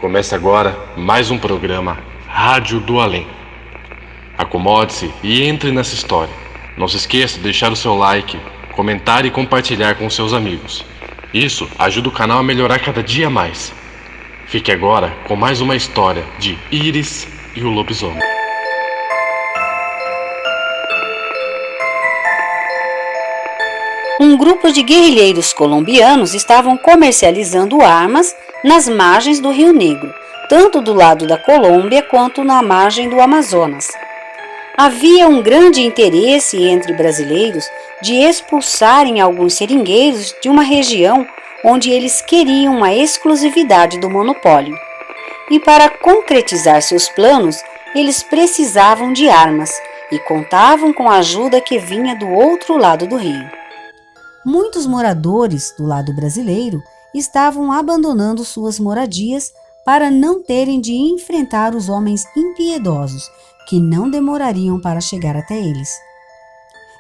Começa agora mais um programa Rádio do Além. Acomode-se e entre nessa história. Não se esqueça de deixar o seu like, comentar e compartilhar com seus amigos. Isso ajuda o canal a melhorar cada dia mais. Fique agora com mais uma história de Iris e o Lobisomem. Um grupo de guerrilheiros colombianos estavam comercializando armas nas margens do Rio Negro, tanto do lado da Colômbia quanto na margem do Amazonas. Havia um grande interesse entre brasileiros de expulsarem alguns seringueiros de uma região onde eles queriam a exclusividade do monopólio. E para concretizar seus planos, eles precisavam de armas e contavam com a ajuda que vinha do outro lado do rio. Muitos moradores do lado brasileiro estavam abandonando suas moradias para não terem de enfrentar os homens impiedosos que não demorariam para chegar até eles.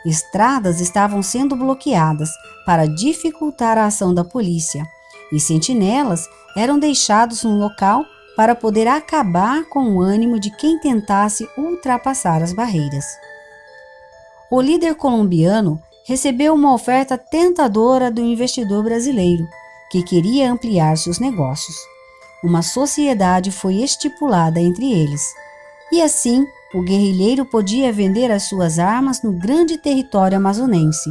Estradas estavam sendo bloqueadas para dificultar a ação da polícia e sentinelas eram deixados no local para poder acabar com o ânimo de quem tentasse ultrapassar as barreiras. O líder colombiano recebeu uma oferta tentadora do investidor brasileiro, que queria ampliar seus negócios. Uma sociedade foi estipulada entre eles, e assim o guerrilheiro podia vender as suas armas no grande território amazonense,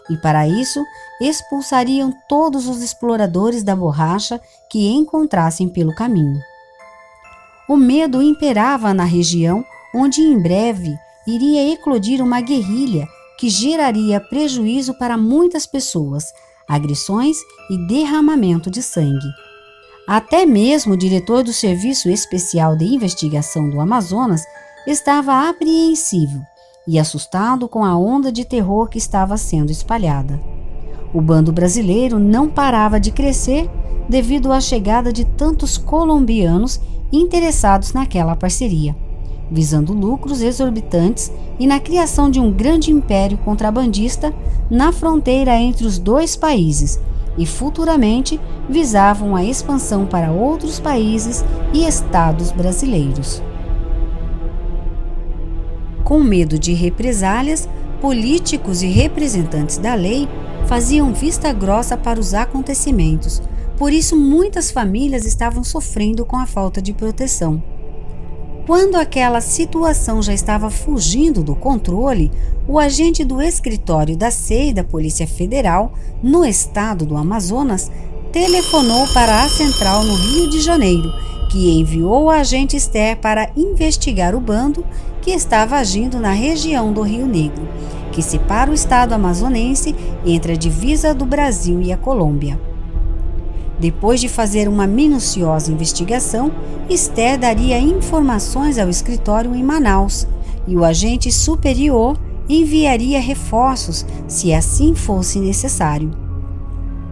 e para isso expulsariam todos os exploradores da borracha que encontrassem pelo caminho. O medo imperava na região, onde em breve iria eclodir uma guerrilha que geraria prejuízo para muitas pessoas, agressões e derramamento de sangue. Até mesmo o diretor do Serviço Especial de Investigação do Amazonas estava apreensivo e assustado com a onda de terror que estava sendo espalhada. O bando brasileiro não parava de crescer devido à chegada de tantos colombianos interessados naquela parceria, visando lucros exorbitantes e na criação de um grande império contrabandista na fronteira entre os dois países, e futuramente visavam a expansão para outros países e estados brasileiros. Com medo de represálias, políticos e representantes da lei faziam vista grossa para os acontecimentos, por isso muitas famílias estavam sofrendo com a falta de proteção. Quando aquela situação já estava fugindo do controle, o agente do escritório da CEI da Polícia Federal, no estado do Amazonas, telefonou para a central no Rio de Janeiro, que enviou o agente Esther para investigar o bando que estava agindo na região do Rio Negro, que separa o estado amazonense entre a divisa do Brasil e a Colômbia. Depois de fazer uma minuciosa investigação, Esther daria informações ao escritório em Manaus e o agente superior enviaria reforços se assim fosse necessário.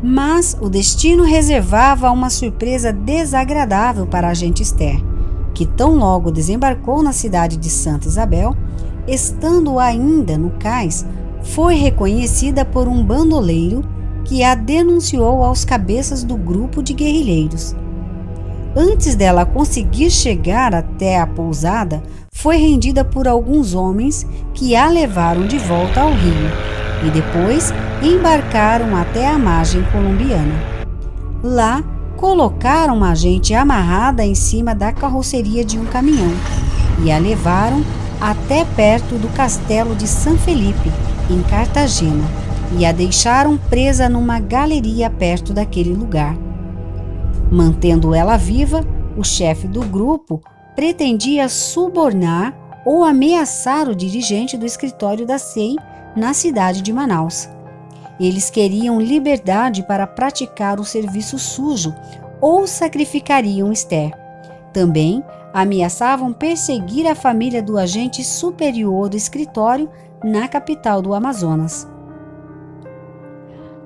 Mas o destino reservava uma surpresa desagradável para a agente Esther, que tão logo desembarcou na cidade de Santa Isabel, estando ainda no cais, foi reconhecida por um bandoleiro que a denunciou aos cabeças do grupo de guerrilheiros. Antes dela conseguir chegar até a pousada, foi rendida por alguns homens que a levaram de volta ao rio e depois embarcaram até a margem colombiana. Lá, colocaram a agente amarrada em cima da carroceria de um caminhão e a levaram até perto do castelo de San Felipe, em Cartagena, e a deixaram presa numa galeria perto daquele lugar. Mantendo ela viva, o chefe do grupo pretendia subornar ou ameaçar o dirigente do escritório da CEI na cidade de Manaus. Eles queriam liberdade para praticar o serviço sujo ou sacrificariam Esther. Também ameaçavam perseguir a família do agente superior do escritório na capital do Amazonas.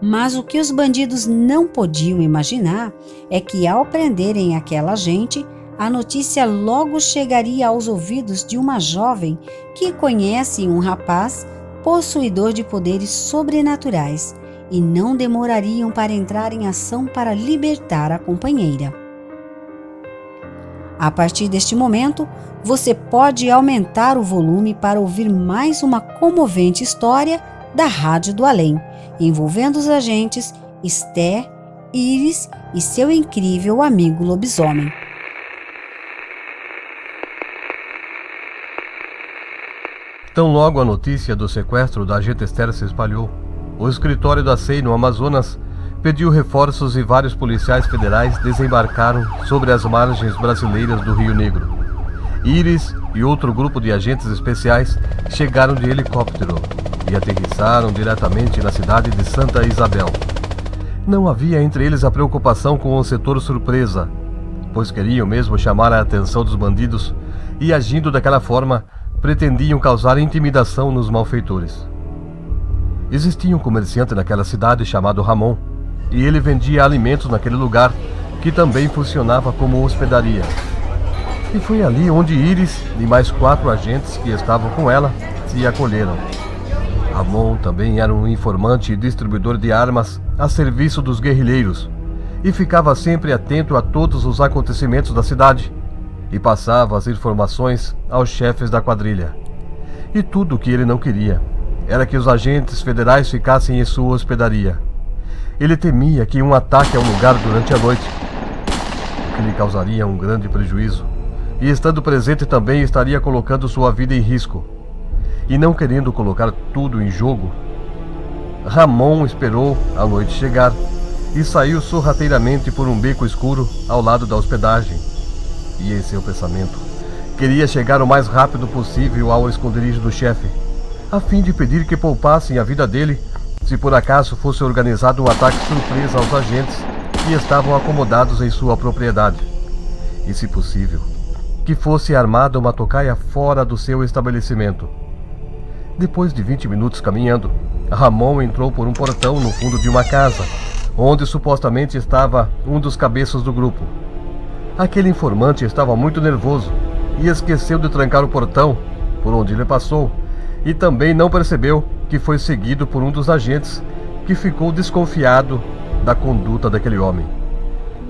Mas o que os bandidos não podiam imaginar é que, ao prenderem aquela gente, a notícia logo chegaria aos ouvidos de uma jovem que conhece um rapaz possuidor de poderes sobrenaturais e não demorariam para entrar em ação para libertar a companheira. A partir deste momento, você pode aumentar o volume para ouvir mais uma comovente história da Rádio do Além, envolvendo os agentes Esther, Iris e seu incrível amigo lobisomem. Tão logo a notícia do sequestro da agente Esther se espalhou, o escritório da SEI no Amazonas pediu reforços e vários policiais federais desembarcaram sobre as margens brasileiras do Rio Negro. Iris e outro grupo de agentes especiais chegaram de helicóptero e aterrissaram diretamente na cidade de Santa Isabel. Não havia entre eles a preocupação com o setor surpresa, pois queriam mesmo chamar a atenção dos bandidos e, agindo daquela forma, pretendiam causar intimidação nos malfeitores. Existia um comerciante naquela cidade chamado Ramon, e ele vendia alimentos naquele lugar, que também funcionava como hospedaria. E foi ali onde Iris e mais 4 agentes que estavam com ela se acolheram. Ramon também era um informante e distribuidor de armas a serviço dos guerrilheiros, e ficava sempre atento a todos os acontecimentos da cidade, e passava as informações aos chefes da quadrilha. E tudo o que ele não queria era que os agentes federais ficassem em sua hospedaria. Ele temia que um ataque ao lugar durante a noite, o que lhe causaria um grande prejuízo, e estando presente também estaria colocando sua vida em risco. E não querendo colocar tudo em jogo, Ramon esperou a noite chegar e saiu sorrateiramente por um beco escuro ao lado da hospedagem. E em seu pensamento, queria chegar o mais rápido possível ao esconderijo do chefe, a fim de pedir que poupassem a vida dele se por acaso fosse organizado um ataque surpresa aos agentes que estavam acomodados em sua propriedade. E, se possível, que fosse armada uma tocaia fora do seu estabelecimento. Depois de 20 minutos caminhando, Ramon entrou por um portão no fundo de uma casa, onde supostamente estava um dos cabeças do grupo. Aquele informante estava muito nervoso e esqueceu de trancar o portão por onde ele passou, e também não percebeu que foi seguido por um dos agentes, que ficou desconfiado da conduta daquele homem.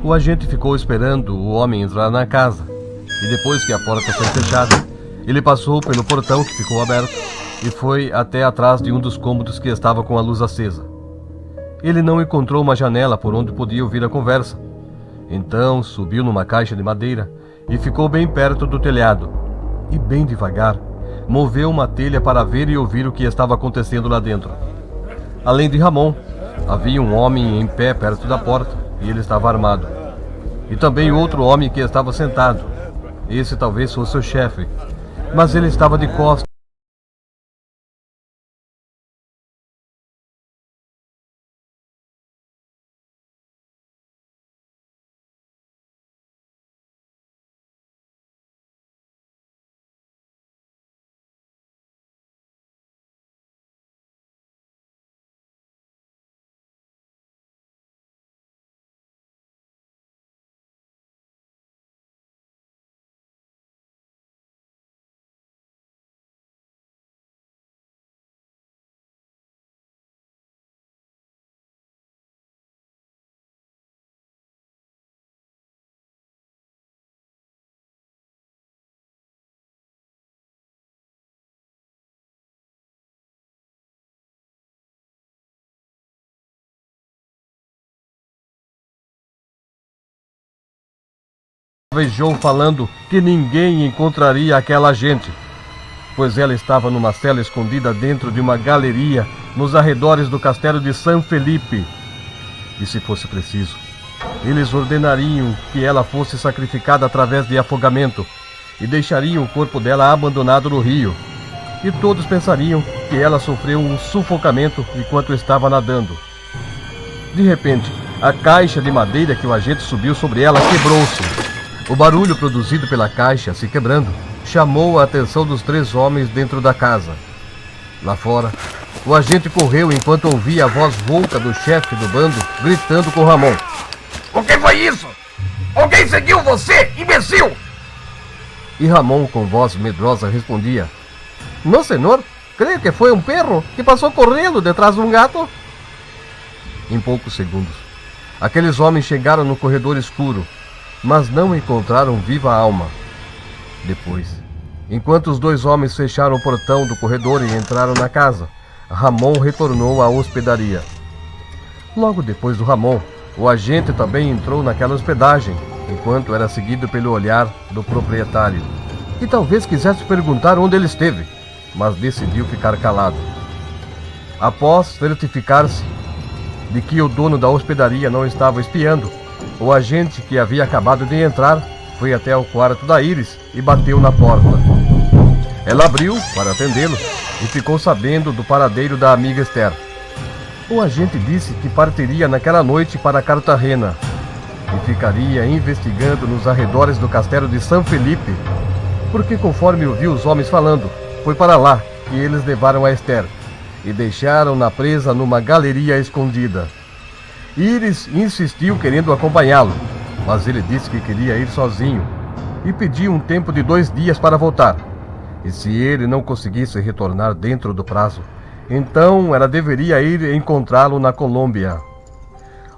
O agente ficou esperando o homem entrar na casa, e depois que a porta foi fechada, ele passou pelo portão que ficou aberto e foi até atrás de um dos cômodos que estava com a luz acesa. Ele não encontrou uma janela por onde podia ouvir a conversa. Então subiu numa caixa de madeira e ficou bem perto do telhado, e bem devagar moveu uma telha para ver e ouvir o que estava acontecendo lá dentro. Além de Ramon, havia um homem em pé perto da porta e ele estava armado. E também outro homem que estava sentado. Esse talvez fosse o chefe, mas ele estava de costas. Vejou falando que ninguém encontraria aquela gente, pois ela estava numa cela escondida dentro de uma galeria nos arredores do castelo de San Felipe. E se fosse preciso, eles ordenariam que ela fosse sacrificada através de afogamento e deixariam o corpo dela abandonado no rio. E todos pensariam que ela sofreu um sufocamento enquanto estava nadando. De repente, a caixa de madeira que o agente subiu sobre ela quebrou-se. O barulho produzido pela caixa se quebrando chamou a atenção dos 3 homens dentro da casa. Lá fora, o agente correu enquanto ouvia a voz rouca do chefe do bando gritando com Ramon. O que foi isso? Alguém seguiu você, imbecil! E Ramon, com voz medrosa, respondia: Não, senhor, creio que foi um perro que passou correndo detrás de um gato. Em poucos segundos, aqueles homens chegaram no corredor escuro, mas não encontraram viva alma. Depois, enquanto os dois homens fecharam o portão do corredor e entraram na casa, Ramon retornou à hospedaria. Logo depois do Ramon, o agente também entrou naquela hospedagem, enquanto era seguido pelo olhar do proprietário, que talvez quisesse perguntar onde ele esteve, mas decidiu ficar calado. Após certificar-se de que o dono da hospedaria não estava espiando, o agente, que havia acabado de entrar, foi até o quarto da Iris e bateu na porta. Ela abriu para atendê-lo e ficou sabendo do paradeiro da amiga Esther. O agente disse que partiria naquela noite para Cartagena e ficaria investigando nos arredores do castelo de San Felipe, porque, conforme ouviu os homens falando, foi para lá que eles levaram a Esther e deixaram-na presa numa galeria escondida. Iris insistiu querendo acompanhá-lo, mas ele disse que queria ir sozinho e pediu um tempo de 2 dias para voltar. E se ele não conseguisse retornar dentro do prazo, então ela deveria ir encontrá-lo na Colômbia.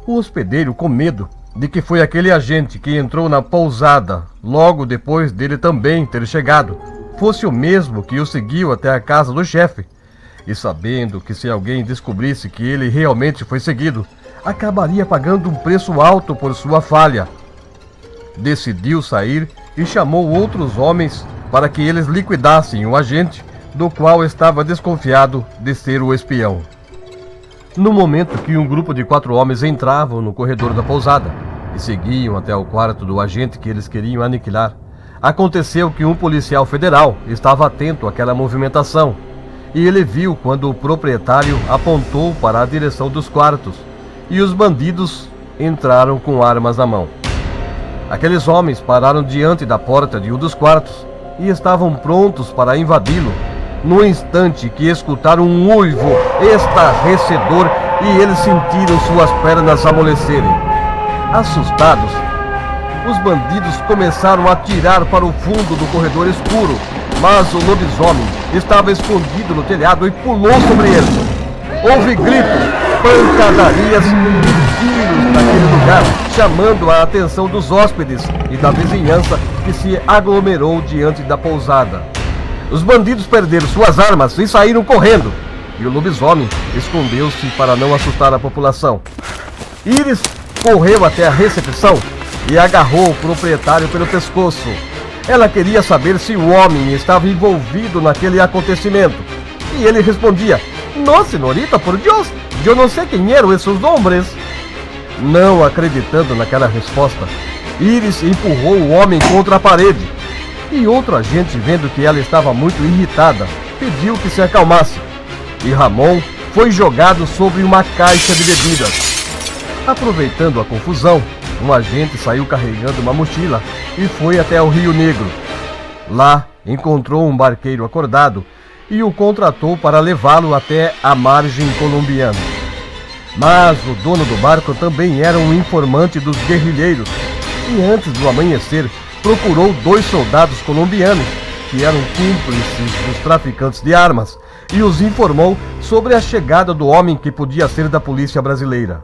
O hospedeiro, com medo de que foi aquele agente que entrou na pousada logo depois dele também ter chegado, fosse o mesmo que o seguiu até a casa do chefe, e sabendo que se alguém descobrisse que ele realmente foi seguido, acabaria pagando um preço alto por sua falha, decidiu sair e chamou outros homens para que eles liquidassem o agente, do qual estava desconfiado de ser o espião. No momento que um grupo de 4 homens entravam no corredor da pousada e seguiam até o quarto do agente que eles queriam aniquilar, aconteceu que um policial federal estava atento àquela movimentação e ele viu quando o proprietário apontou para a direção dos quartos e os bandidos entraram com armas na mão. Aqueles homens pararam diante da porta de um dos quartos e estavam prontos para invadi-lo, no instante que escutaram um uivo estarrecedor e eles sentiram suas pernas amolecerem. Assustados, os bandidos começaram a atirar para o fundo do corredor escuro, mas o lobisomem estava escondido no telhado e pulou sobre ele. Houve gritos, pancadarias e tiros naquele lugar, chamando a atenção dos hóspedes e da vizinhança que se aglomerou diante da pousada. Os bandidos perderam suas armas e saíram correndo, e o lobisomem escondeu-se para não assustar a população. Iris correu até a recepção e agarrou o proprietário pelo pescoço. Ela queria saber se o homem estava envolvido naquele acontecimento, e ele respondia: "No, senhorita, por Deus, eu não sei quem eram esses homens." Não acreditando naquela resposta, Iris empurrou o homem contra a parede. E outro agente, vendo que ela estava muito irritada, pediu que se acalmasse. E Ramon foi jogado sobre uma caixa de bebidas. Aproveitando a confusão, um agente saiu carregando uma mochila e foi até o Rio Negro. Lá encontrou um barqueiro acordado e o contratou para levá-lo até a margem colombiana. Mas o dono do barco também era um informante dos guerrilheiros e antes do amanhecer procurou 2 soldados colombianos que eram cúmplices dos traficantes de armas e os informou sobre a chegada do homem que podia ser da polícia brasileira.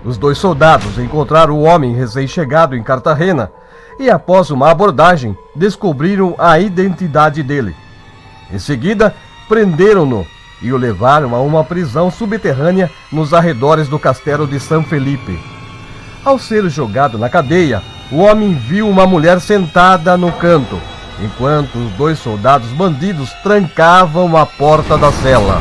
Os 2 soldados encontraram o homem recém-chegado em Cartagena e, após uma abordagem, descobriram a identidade dele. Em seguida, prenderam-no e o levaram a uma prisão subterrânea nos arredores do castelo de San Felipe. Ao ser jogado na cadeia, o homem viu uma mulher sentada no canto, enquanto os 2 soldados bandidos trancavam a porta da cela.